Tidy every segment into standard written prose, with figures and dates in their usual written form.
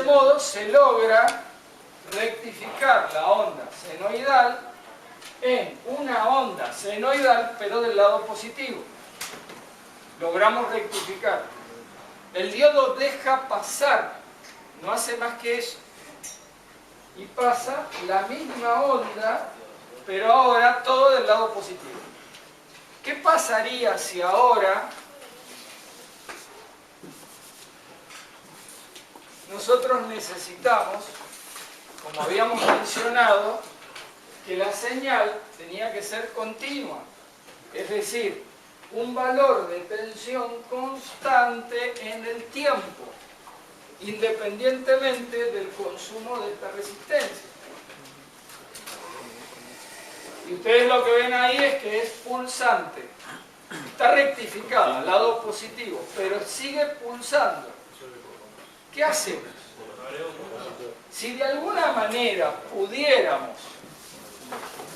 modo se logra rectificar la onda senoidal en una onda senoidal, pero del lado positivo. Logramos rectificar. El diodo deja pasar, no hace más que eso. Y pasa la misma onda, pero ahora todo del lado positivo. ¿Qué pasaría si ahora nosotros necesitamos, como habíamos mencionado, que la señal tenía que ser continua? Es decir, un valor de tensión constante en el tiempo, independientemente del consumo de esta resistencia. Y ustedes lo que ven ahí es que es pulsante. Está rectificada al lado positivo, pero sigue pulsando. ¿Qué hacemos? Si de alguna manera pudiéramos,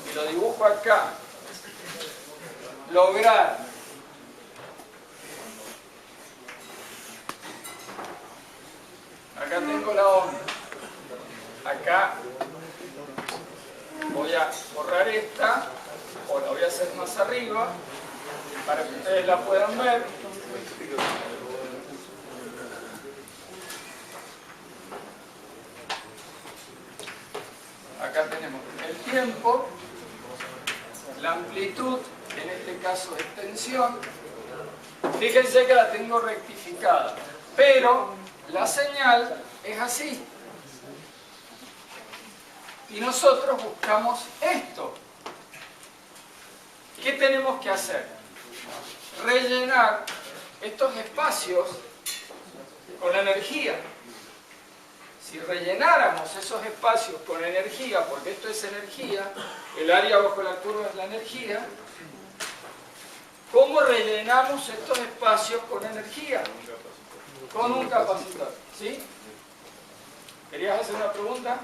y lo dibujo acá, lograr acá tengo la onda, acá voy a borrar esta, o la voy a hacer más arriba, para que ustedes la puedan ver. Acá tenemos el tiempo, la amplitud, en este caso es tensión. Fíjense que la tengo rectificada, pero la señal es así. Y nosotros buscamos esto. ¿Qué tenemos que hacer? Rellenar estos espacios con energía. Si rellenáramos esos espacios con energía, porque esto es energía, el área bajo la curva es la energía, ¿cómo rellenamos estos espacios con energía? Con un capacitor, ¿sí? ¿Querías hacer una pregunta?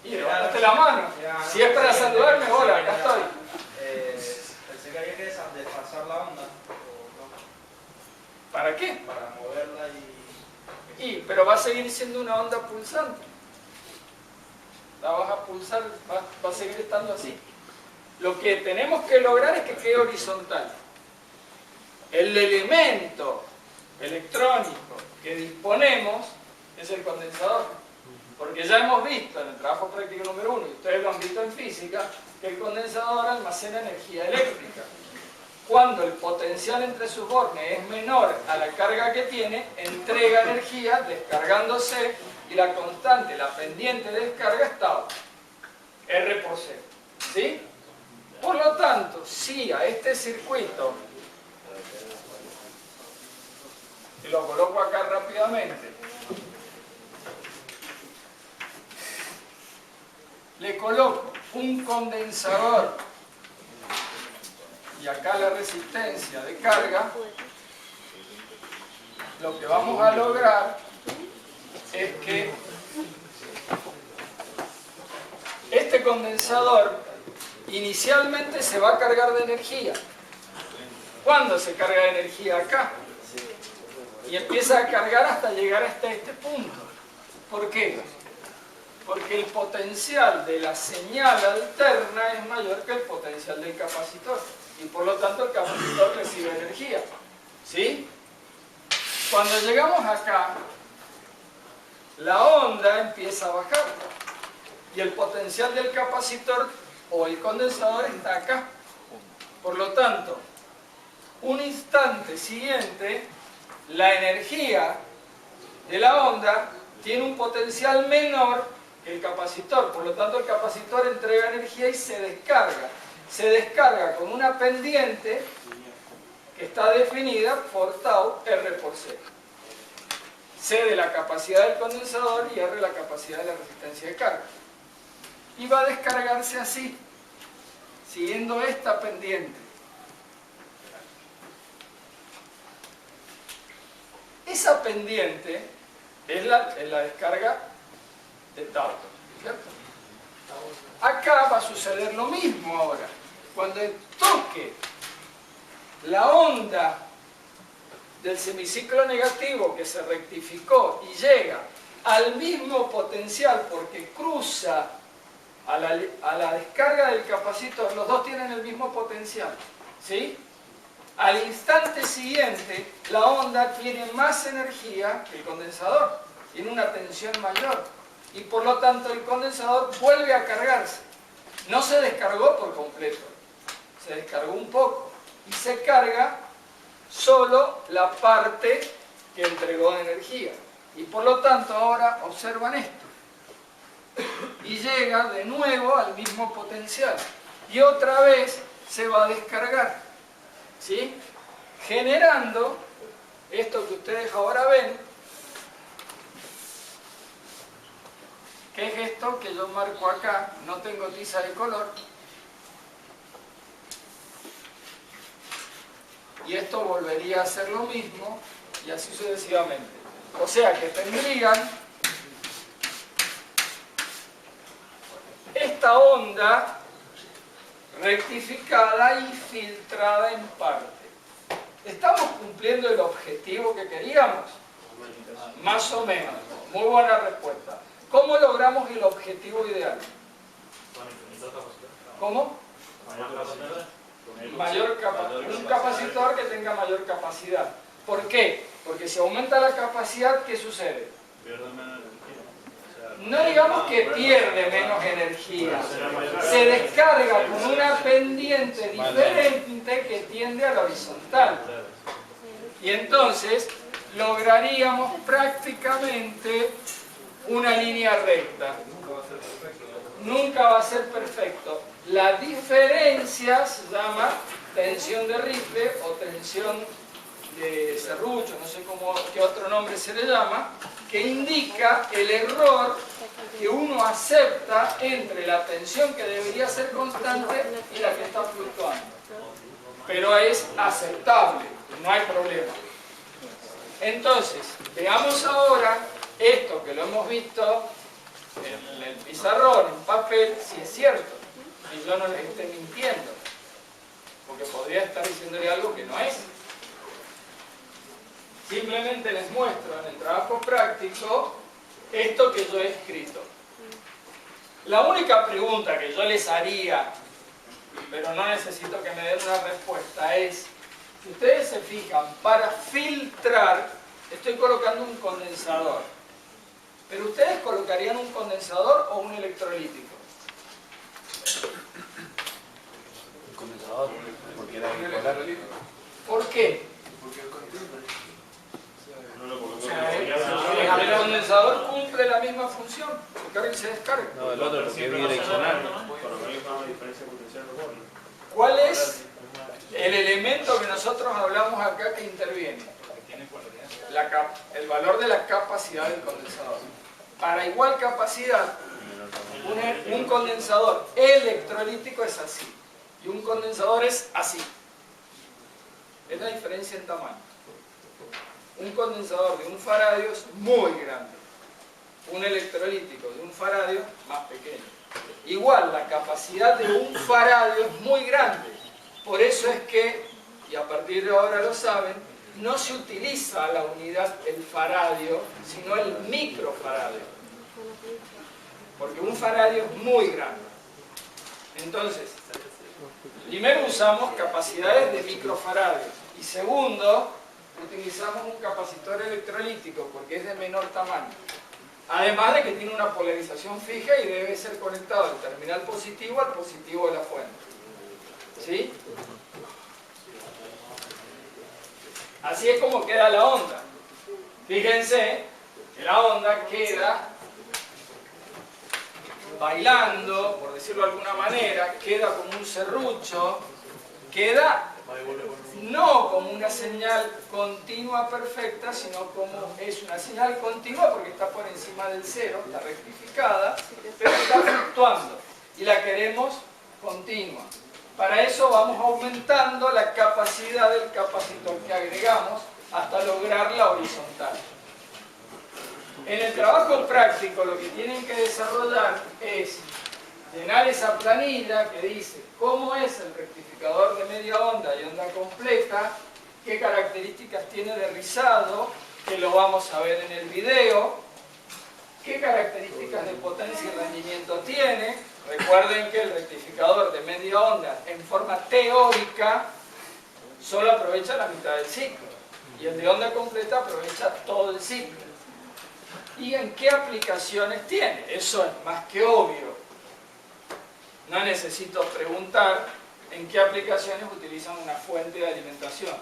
Y levantaste la mano. Si es para saludarme, hola, acá estoy. Pensé que había que desfasar la onda. ¿Para qué? Para moverla pero va a seguir siendo una onda pulsante. La vas a pulsar, va a seguir estando así. Lo que tenemos que lograr es que quede horizontal. El elemento electrónico que disponemos es el condensador. Porque ya hemos visto en el trabajo práctico número 1, y ustedes lo han visto en física, que el condensador almacena energía eléctrica. Cuando el potencial entre sus bornes es menor a la carga que tiene, entrega energía descargándose y la constante, la pendiente de descarga es tau, R por C. ¿Sí? Por lo tanto, si a este circuito, y lo coloco acá rápidamente, le coloco un condensador y acá la resistencia de carga, lo que vamos a lograr es que este condensador inicialmente se va a cargar de energía. ¿Cuándo se carga de energía? Acá. Y empieza a cargar hasta llegar hasta este punto. ¿Por qué? Porque el potencial de la señal alterna es mayor que el potencial del capacitor. Y por lo tanto el capacitor recibe energía. ¿Sí? Cuando llegamos acá, la onda empieza a bajar. Y el potencial del capacitor o el condensador está acá. Por lo tanto, un instante siguiente, la energía de la onda tiene un potencial menor que el capacitor. Por lo tanto, el capacitor entrega energía y se descarga. Se descarga con una pendiente que está definida por tau R por C. C de la capacidad del condensador y R la capacidad de la resistencia de carga. Y va a descargarse así, siguiendo esta pendiente. Esa pendiente es la descarga de tau, ¿cierto? Acá va a suceder lo mismo ahora. Cuando toque la onda del semiciclo negativo que se rectificó y llega al mismo potencial porque cruza a la descarga del capacitor, los dos tienen el mismo potencial, ¿sí? Al instante siguiente, la onda tiene más energía que el condensador, tiene una tensión mayor y por lo tanto el condensador vuelve a cargarse. No se descargó por completo, se descargó un poco y se carga solo la parte que entregó de energía. Y por lo tanto ahora observan esto. Y llega de nuevo al mismo potencial. Y otra vez se va a descargar, ¿sí? Generando esto que ustedes ahora ven, que es esto que yo marco acá, no tengo tiza de color. Y esto volvería a ser lo mismo y así sucesivamente. O sea que tendrían esta onda rectificada y filtrada en parte. ¿Estamos cumpliendo el objetivo que queríamos? Más o menos. Muy buena respuesta. ¿Cómo logramos el objetivo ideal? ¿Cómo? Un capacitor que tenga mayor capacidad. ¿Por qué? Porque si aumenta la capacidad, ¿qué sucede? No digamos que pierde menos energía, se descarga con una pendiente diferente que tiende a la horizontal. Y entonces lograríamos prácticamente una línea recta. Nunca va a ser perfecto. La diferencia se llama tensión de rifle o tensión de serrucho, no sé qué otro nombre se le llama, que indica el error que uno acepta entre la tensión que debería ser constante y la que está fluctuando. Pero es aceptable, no hay problema. Entonces, veamos ahora esto que lo hemos visto en el pizarrón, en papel, si es cierto. Y yo no les esté mintiendo, porque podría estar diciéndole algo que no es. Simplemente les muestro en el trabajo práctico esto que yo he escrito. La única pregunta que yo les haría, pero no necesito que me den una respuesta, es, si ustedes se fijan, para filtrar, estoy colocando un condensador. ¿Pero ustedes colocarían un condensador o un electrolítico? Un condensador, porque era bipolar. ¿Por qué? El condensador cumple la misma función, se carga y se descarga. No, el otro porque es bidireccional. ¿Cuál es el elemento que nosotros hablamos acá que interviene? El valor de la capacidad del condensador. Para igual capacidad, un condensador electrolítico es así y un condensador es así. Es la diferencia en tamaño. Un condensador de un faradio es muy grande. Un electrolítico de un faradio más pequeño. Igual, la capacidad de un faradio es muy grande. Por eso es que, y a partir de ahora lo saben, no se utiliza la unidad el faradio, sino el microfaradio. Porque un faradio es muy grande. Entonces, primero usamos capacidades de microfaradio. Y segundo, utilizamos un capacitor electrolítico porque es de menor tamaño. Además de que tiene una polarización fija y debe ser conectado del terminal positivo al positivo de la fuente. ¿Sí? Así es como queda la onda. Fíjense que la onda queda bailando, por decirlo de alguna manera, queda como un serrucho, queda no como una señal continua perfecta, sino como es una señal continua porque está por encima del cero, está rectificada, pero está fluctuando y la queremos continua. Para eso vamos aumentando la capacidad del capacitor que agregamos hasta lograr la horizontal. En el trabajo práctico lo que tienen que desarrollar es llenar esa planilla que dice cómo es el rectificador de media onda y onda completa qué características tiene de rizado, que lo vamos a ver en el video, qué características de potencia y rendimiento tiene. Recuerden que el rectificador de media onda en forma teórica solo aprovecha la mitad del ciclo y el de onda completa aprovecha todo el ciclo. ¿Y en qué aplicaciones tiene? Eso es más que obvio. No necesito preguntar en qué aplicaciones utilizan una fuente de alimentación.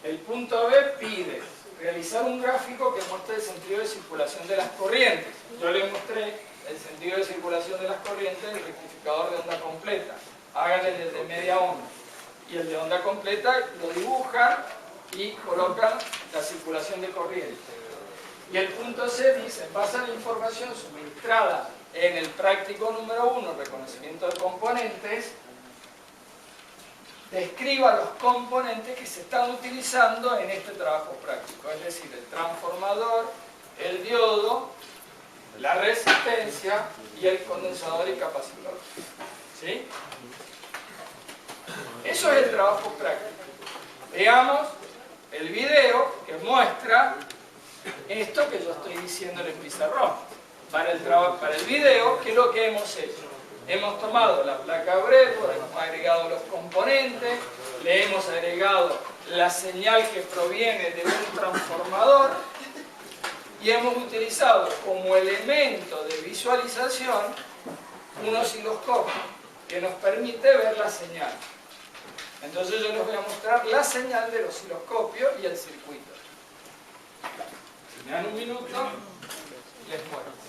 El punto B pide realizar un gráfico que muestre el sentido de circulación de las corrientes. Yo les mostré el sentido de circulación de las corrientes del rectificador de onda completa. Hagan el de media onda. Y el de onda completa lo dibujan y colocan la circulación de corriente. Y el punto C dice, en base a la información suministrada en el práctico número 1, reconocimiento de componentes, describa los componentes que se están utilizando en este trabajo práctico, es decir, el transformador, el diodo, la resistencia y el condensador y capacitor. ¿Sí? Eso es el trabajo práctico. Veamos el video que muestra esto que yo estoy diciendo en el pizarrón. Para el video, ¿qué es lo que hemos hecho? Hemos tomado la placa breadboard, hemos agregado los componentes, le hemos agregado la señal que proviene de un transformador y hemos utilizado como elemento de visualización un osciloscopio que nos permite ver la señal. Entonces yo les voy a mostrar la señal del osciloscopio y el circuito. Si me dan un minuto, les muestro.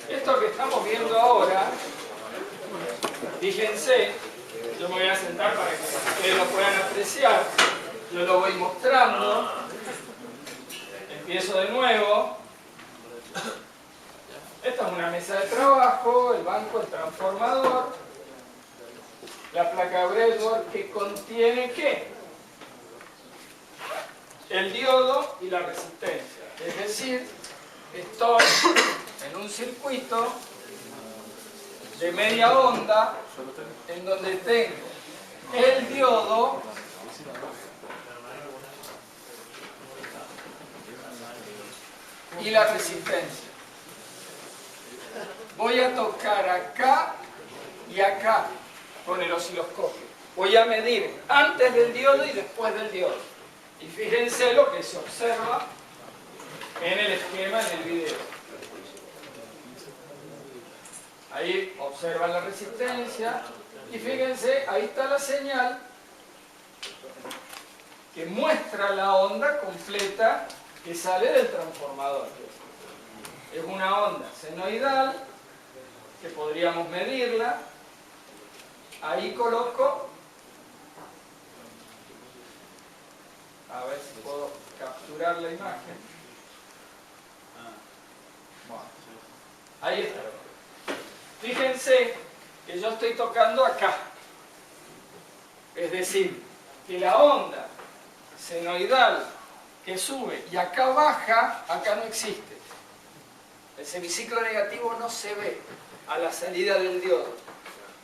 Esto que estamos viendo ahora, fíjense, yo me voy a sentar para que ustedes lo puedan apreciar, yo lo voy mostrando, empiezo de nuevo. Esta es una mesa de trabajo, el banco, el transformador, la placa breadboard que contiene ¿qué? El diodo y la resistencia. Es decir, estoy en un circuito de media onda en donde tengo el diodo y la resistencia. Voy a tocar acá y acá con el osciloscopio. Voy a medir antes del diodo y después del diodo. Y fíjense lo que se observa en el esquema en el video. Ahí observan la resistencia y fíjense, ahí está la señal que muestra la onda completa que sale del transformador. Es una onda senoidal que podríamos medirla. Ahí coloco, a ver si puedo capturar la imagen. Bueno, ahí está. Fíjense que yo estoy tocando acá. Es decir, que la onda senoidal que sube y acá baja, acá no existe. El semiciclo negativo no se ve a la salida del diodo.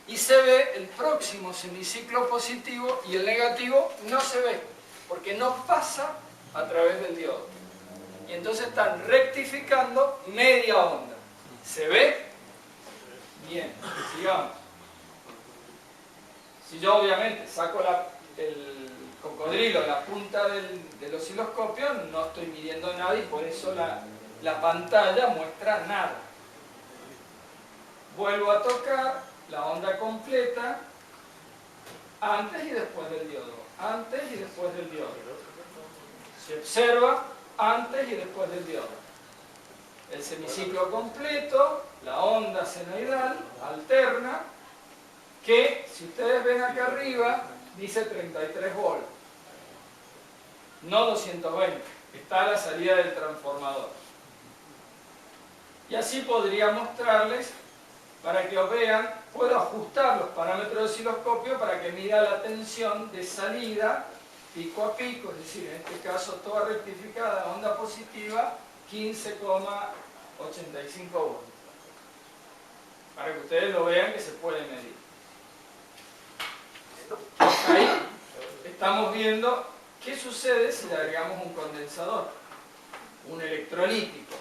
Y se ve el próximo semiciclo positivo y el negativo no se ve, porque no pasa a través del diodo. Y entonces están rectificando media onda. ¿Se ve? Bien, sigamos. Si yo obviamente saco el cocodrilo, la punta del osciloscopio, no estoy midiendo nada y por eso la pantalla muestra nada. Vuelvo a tocar la onda completa antes y después del diodo. Antes y después del diodo. Se observa antes y después del diodo. El semiciclo completo, la onda senoidal alterna, que si ustedes ven acá arriba, dice 33 volts, no 220, está a la salida del transformador. Y así podría mostrarles, para que os vean, puedo ajustar los parámetros del osciloscopio para que mida la tensión de salida pico a pico, es decir, en este caso toda rectificada, onda positiva, 15,1 85 volts. Para que ustedes lo vean que se puede medir. Ahí estamos viendo qué sucede si le agregamos un condensador, un electrolítico.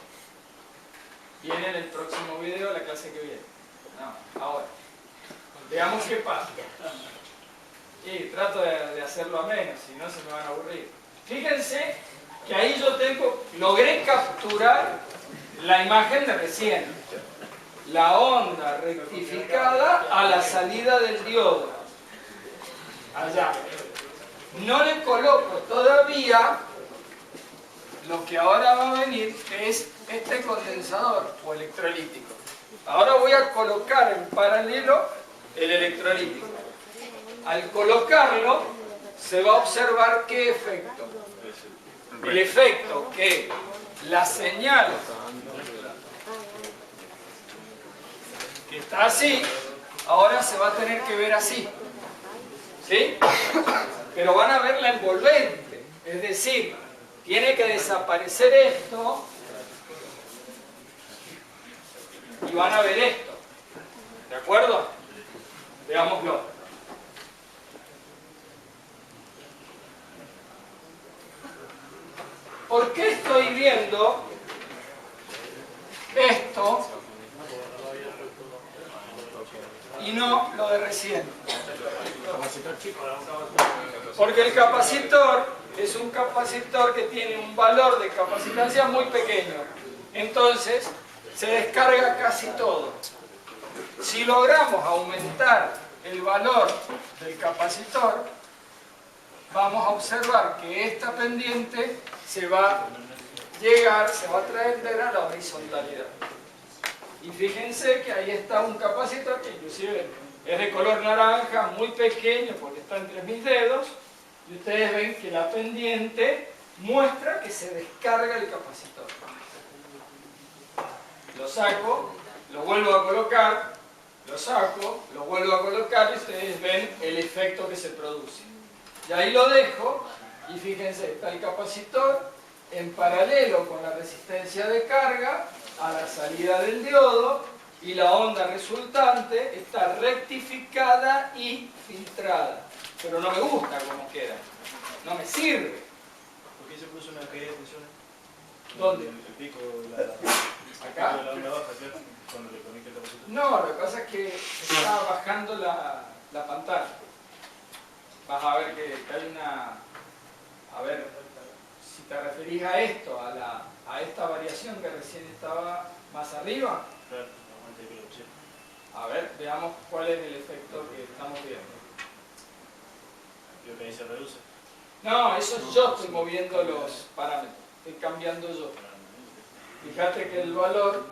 Viene en el próximo video de la clase que viene. No, ahora. Veamos qué pasa. Y trato de hacerlo ameno, si no se me van a aburrir. Fíjense que ahí yo logré capturar la imagen de recién. La onda rectificada a la salida del diodo. Allá. No le coloco todavía lo que ahora va a venir, que es este condensador o electrolítico. Ahora voy a colocar en paralelo el electrolítico. Al colocarlo, se va a observar qué efecto. El efecto que la señal que está así, ahora se va a tener que ver así. ¿Sí? Pero van a ver la envolvente. Es decir, tiene que desaparecer esto y van a ver esto. ¿De acuerdo? Veámoslo. ¿Por qué estoy viendo esto y no lo de recién? Porque el capacitor es un capacitor que tiene un valor de capacitancia muy pequeño. Entonces, se descarga casi todo. Si logramos aumentar el valor del capacitor, vamos a observar que esta pendiente se va a traer a la horizontalidad. Y fíjense que ahí está un capacitor que inclusive es de color naranja, muy pequeño porque está entre mis dedos, y ustedes ven que la pendiente muestra que se descarga el capacitor. Lo saco, lo vuelvo a colocar, lo saco, lo vuelvo a colocar y ustedes ven el efecto que se produce. Y ahí lo dejo, y fíjense, está el capacitor en paralelo con la resistencia de carga a la salida del diodo, y la onda resultante está rectificada y filtrada. Pero no me gusta cómo queda, no me sirve. ¿Por qué se puso una caída de tensión? ¿Dónde? El pico, ¿Acá? la onda baja, ¿cierto? Cuando le conecta el capacitor. No, lo que pasa es que está bajando la pantalla. Vas a ver que hay una... A ver, si te referís a esto, a esta variación que recién estaba más arriba. Claro, aguante que lo puse. A ver, veamos cuál es el efecto que estamos viendo. Lo que ahí se reduce. No, eso yo estoy moviendo los parámetros, estoy cambiando yo. Fíjate que el valor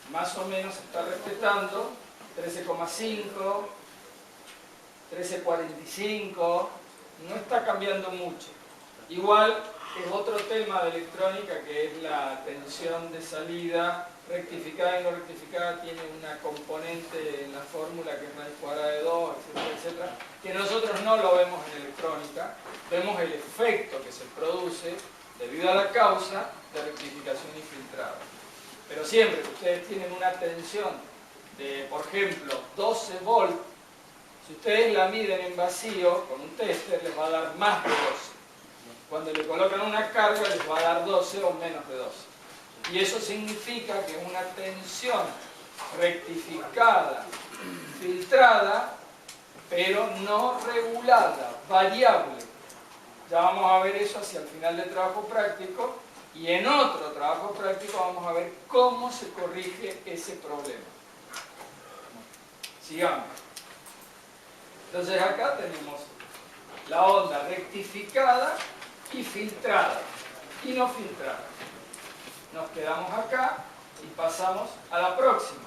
más o menos está respetando 13,5, 13,45, no está cambiando mucho. Igual es otro tema de electrónica que es la tensión de salida rectificada y no rectificada, tiene una componente en la fórmula que es raíz cuadrada de 2, etcétera, etcétera, que nosotros no lo vemos en electrónica, vemos el efecto que se produce debido a la causa de rectificación y filtrado. Pero siempre que ustedes tienen una tensión de, por ejemplo, 12 volts, si ustedes la miden en vacío con un tester les va a dar más de 12. Cuando le colocan una carga les va a dar 12 o menos de 12. Y eso significa que una tensión rectificada, filtrada, pero no regulada, variable. Ya vamos a ver eso hacia el final del trabajo práctico, y en otro trabajo práctico vamos a ver cómo se corrige ese problema. Sigamos. Entonces acá tenemos la onda rectificada y filtrada, y no filtrada. Nos quedamos acá y pasamos a la próxima.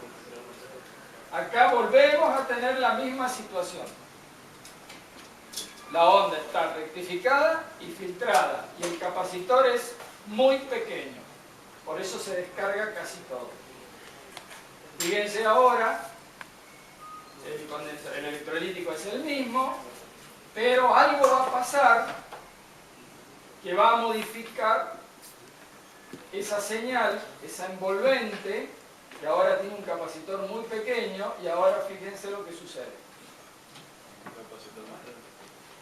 Acá volvemos a tener la misma situación. La onda está rectificada y filtrada, y el capacitor es muy pequeño, por eso se descarga casi todo. Fíjense ahora, el electrolítico es el mismo, pero algo va a pasar que va a modificar esa señal, esa envolvente, que ahora tiene un capacitor muy pequeño, y ahora fíjense lo que sucede.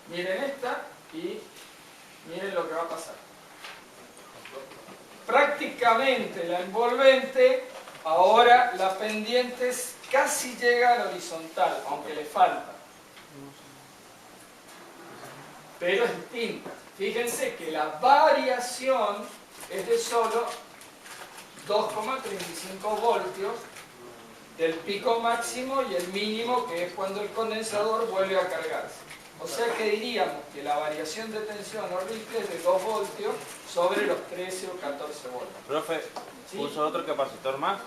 Miren esta y miren lo que va a pasar. Prácticamente la envolvente, ahora la pendiente casi llega al horizontal, aunque le falta. Pero es distinta. Fíjense que la variación es de solo 2,35 voltios del pico máximo y el mínimo, que es cuando el condensador vuelve a cargarse. O sea que diríamos que la variación de tensión o ripple es de 2 voltios sobre los 13 o 14 voltios. Profe, ¿Sí? ¿puso otro capacitor más?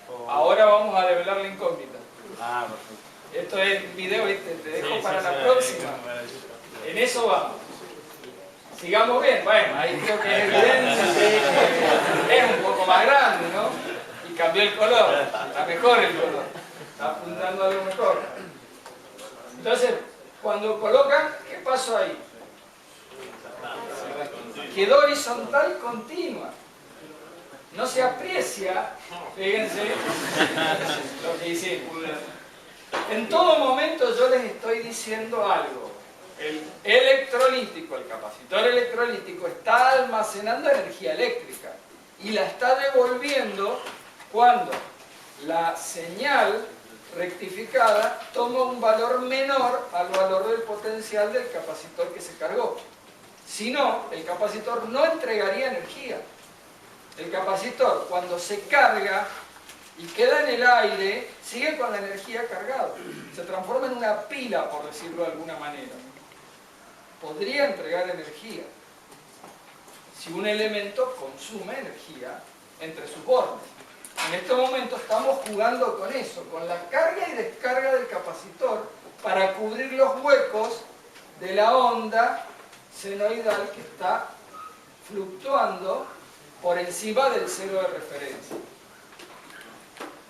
¿O? Ahora vamos a develar la incógnita. Ah, perfecto. Esto es video, ¿viste? Te dejo Sí, para sí, la sí, próxima. En eso vamos. Sigamos bien. Bueno, ahí creo que es evidente que es un poco más grande, ¿no? Y cambió el color. Está mejor el color. Está apuntando a lo mejor. Entonces, cuando colocan, ¿qué pasó ahí? Quedó horizontal continua. No se aprecia, fíjense lo que hicimos. En todo momento yo les estoy diciendo algo. El electrolítico, el capacitor electrolítico está almacenando energía eléctrica y la está devolviendo cuando la señal rectificada toma un valor menor al valor del potencial del capacitor que se cargó. Si no, el capacitor no entregaría energía. El capacitor, cuando se carga y queda en el aire, sigue con la energía cargada. Se transforma en una pila, por decirlo de alguna manera. Podría entregar energía si un elemento consume energía entre sus bordes. En este momento estamos jugando con eso, con la carga y descarga del capacitor para cubrir los huecos de la onda senoidal que está fluctuando por encima del cero de referencia.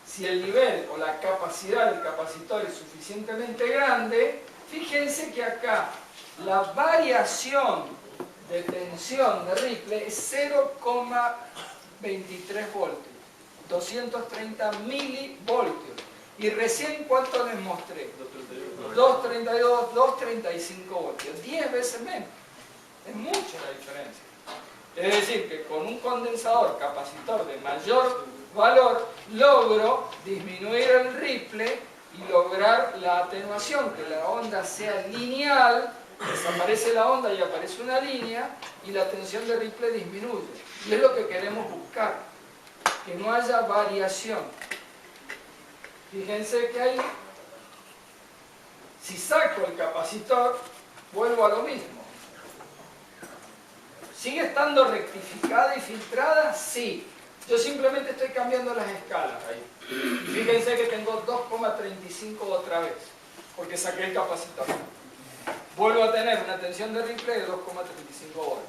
Si el nivel o la capacidad del capacitor es suficientemente grande, fíjense que acá la variación de tensión de ripple es 0,23 voltios, 230 milivoltios. Y recién, ¿cuánto les mostré? 232, 235 voltios, 10 veces menos. Es mucha la diferencia. Es decir, que con un condensador capacitor de mayor valor logro disminuir el ripple y lograr la atenuación, que la onda sea lineal, desaparece la onda y aparece una línea y la tensión de ripple disminuye. Y es lo que queremos buscar, que no haya variación. Fíjense que ahí, si saco el capacitor, vuelvo a lo mismo. ¿Sigue estando rectificada y filtrada? Sí. Yo simplemente estoy cambiando las escalas ahí. Fíjense que tengo 2,35 otra vez, porque saqué el capacitor. Vuelvo a tener una tensión de ripple de 2,35 voltios.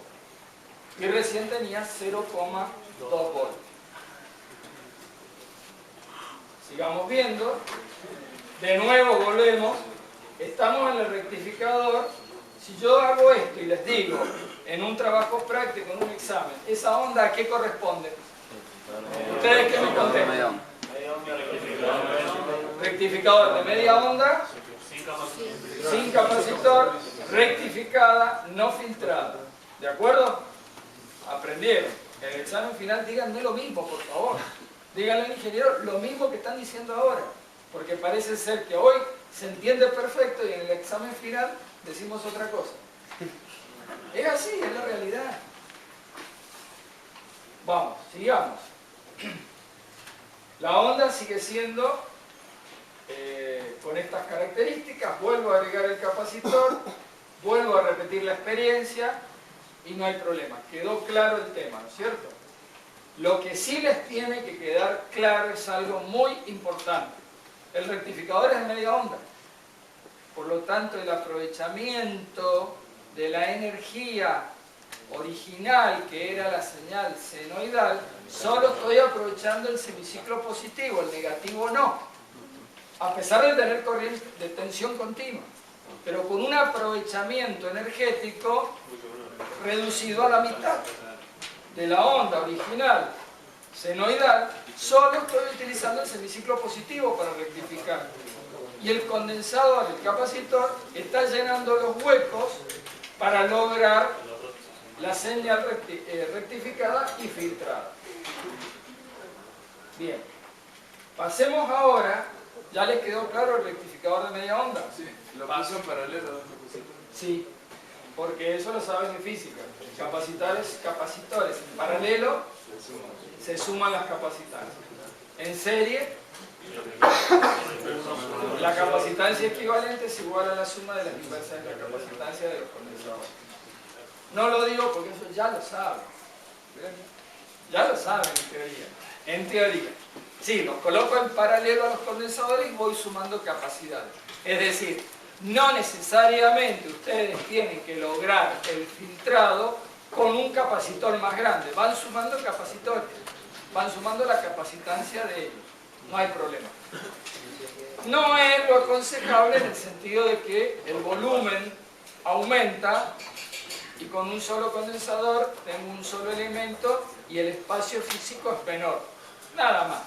Y recién tenía 0,2 voltios. Sigamos viendo. De nuevo volvemos. Estamos en el rectificador. Si yo hago esto y les digo, en un trabajo práctico, en un examen, ¿esa onda a qué corresponde? ¿Ustedes qué me contestan? Rectificador de media onda, sin capacitor, rectificada, no filtrada. ¿De acuerdo? Aprendieron. En el examen final díganme lo mismo, por favor. Díganle al ingeniero lo mismo que están diciendo ahora. Porque parece ser que hoy se entiende perfecto y en el examen final decimos otra cosa. Es así, es la realidad. Vamos, sigamos. La onda sigue siendo con estas características. Vuelvo a agregar el capacitor, vuelvo a repetir la experiencia y no hay problema. Quedó claro el tema, ¿no es cierto? Lo que sí les tiene que quedar claro es algo muy importante. El rectificador es de media onda. Por lo tanto, el aprovechamiento de la energía original, que era la señal senoidal, solo estoy aprovechando el semiciclo positivo, el negativo no. A pesar de tener corriente de tensión continua, pero con un aprovechamiento energético reducido a la mitad. de la onda original senoidal, solo estoy utilizando el semiciclo positivo para rectificar. Y el condensador, el capacitor, está llenando los huecos para lograr la señal rectificada y filtrada. Bien, pasemos ahora, ¿ya les quedó claro el rectificador de media onda? Sí, lo puso en paralelo. Sí, porque eso lo sabes de física. Capacitores en paralelo se suman las capacitancias. En serie, la capacitancia equivalente es igual a la suma de las inversas de la capacitancia de los condensadores. No lo digo porque eso ya lo saben. Ya lo saben en teoría. En teoría. Sí, los coloco en paralelo a los condensadores y voy sumando capacidades. Es decir, no necesariamente ustedes tienen que lograr el filtrado con un capacitor más grande. Van sumando capacitores. Van sumando la capacitancia de ellos. No hay problema. No es lo aconsejable en el sentido de que el volumen aumenta y con un solo condensador tengo un solo elemento y el espacio físico es menor. Nada más.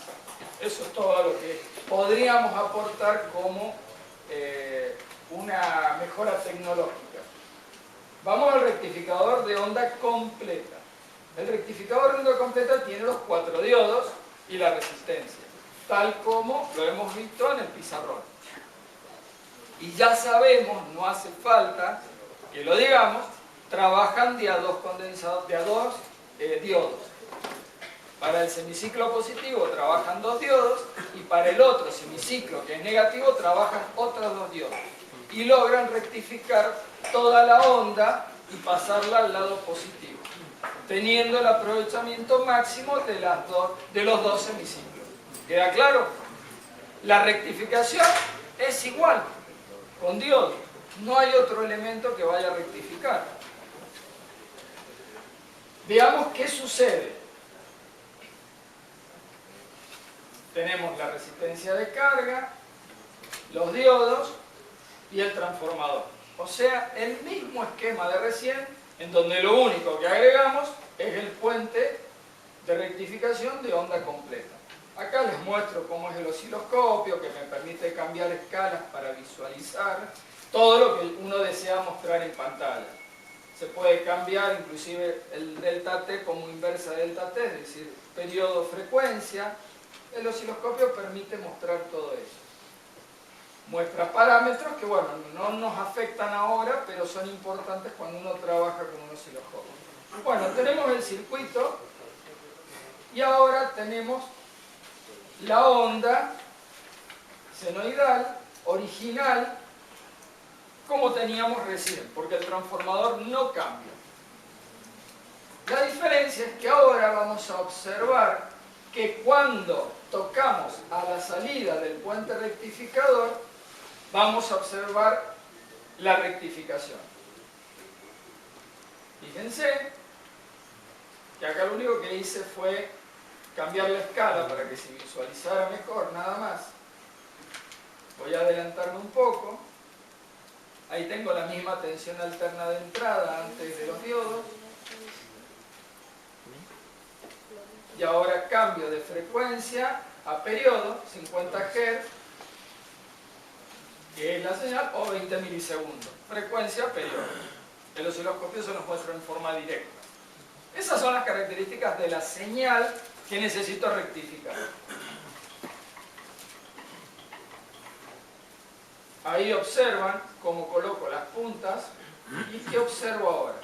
Eso es todo lo que podríamos aportar como una mejora tecnológica. Vamos al rectificador de onda completa. El rectificador de onda completa tiene los 4 diodos y la resistencia, tal como lo hemos visto en el pizarrón. Y ya sabemos, no hace falta que lo digamos, trabajan de a dos diodos. Para el semiciclo positivo trabajan 2 diodos y para el otro semiciclo que es negativo trabajan otros 2 diodos. Y logran rectificar toda la onda y pasarla al lado positivo, teniendo el aprovechamiento máximo de los dos semiciclos. ¿Queda claro? La rectificación es igual, con diodos. No hay otro elemento que vaya a rectificar. Veamos qué sucede. Tenemos la resistencia de carga, los diodos y el transformador. O sea, el mismo esquema de recién, en donde lo único que agregamos es el puente de rectificación de onda completa. Acá les muestro cómo es el osciloscopio, que me permite cambiar escalas para visualizar todo lo que uno desea mostrar en pantalla. Se puede cambiar inclusive el delta T como inversa delta T, es decir, periodo-frecuencia. El osciloscopio permite mostrar todo eso. Muestra parámetros que, bueno, no nos afectan ahora, pero son importantes cuando uno trabaja con un osciloscopio. Bueno, tenemos el circuito y ahora tenemos la onda senoidal original como teníamos recién, porque el transformador no cambia. La diferencia es que ahora vamos a observar que cuando tocamos a la salida del puente rectificador, vamos a observar la rectificación. Fíjense que acá lo único que hice fue cambiar la escala para que se visualizara mejor, nada más. Voy a adelantarme un poco. Ahí tengo la misma tensión alterna de entrada antes de los diodos. Y ahora cambio de frecuencia a periodo, 50 Hz, que es la señal, o 20 milisegundos. Frecuencia, periodo. El osciloscopio se nos muestra en forma directa. Esas son las características de la señal que necesito rectificar. Ahí observan cómo coloco las puntas y qué observo ahora.